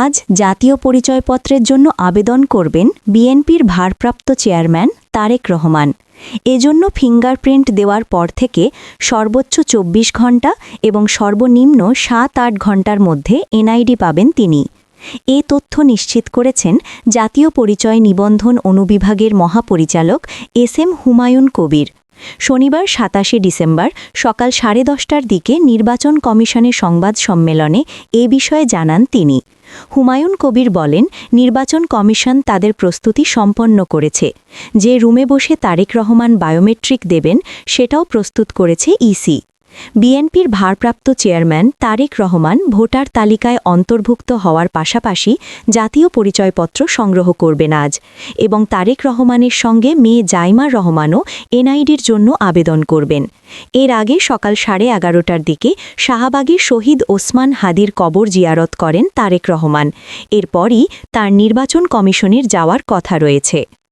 আজ জাতীয় পরিচয়পত্রের জন্য আবেদন করবেন বিএনপির ভারপ্রাপ্ত চেয়ারম্যান তারেক রহমান। এজন্য ফিঙ্গারপ্রিন্ট দেওয়ার পর থেকে সর্বোচ্চ ২৪ ঘণ্টা এবং সর্বনিম্ন ৭-৮ ঘণ্টার মধ্যে এনআইডি পাবেন তিনি। এ তথ্য নিশ্চিত করেছেন জাতীয় পরিচয় নিবন্ধন অনুবিভাগের মহাপরিচালক এস এম হুমায়ুন কবির। শনিবার ২৭ ডিসেম্বর সকাল 10:30টার দিকে নির্বাচন কমিশনের সংবাদ সম্মেলনে এ বিষয়ে জানান তিনি। হুমায়ুন কবির বলেন, নির্বাচন কমিশন তাদের প্রস্তুতি সম্পন্ন করেছে। যে রুমে বসে তারেক রহমান বায়োমেট্রিক দেবেন সেটাও প্রস্তুত করেছে ইসি। বিএনপির ভারপ্রাপ্ত চেয়ারম্যান তারেক রহমান ভোটার তালিকায় অন্তর্ভুক্ত হওয়ার পাশাপাশি জাতীয় পরিচয়পত্র সংগ্রহ করবেন আজ, এবং তারেক রহমানের সঙ্গে মেয়ে জাইমা রহমানও এনআইডির জন্য আবেদন করবেন। এর আগে সকাল 11:30টার দিকে শাহবাগে শহীদ ওসমান হাদির কবর জিয়ারত করেন তারেক রহমান। এরপরই তার নির্বাচন কমিশনের যাওয়ার কথা রয়েছে।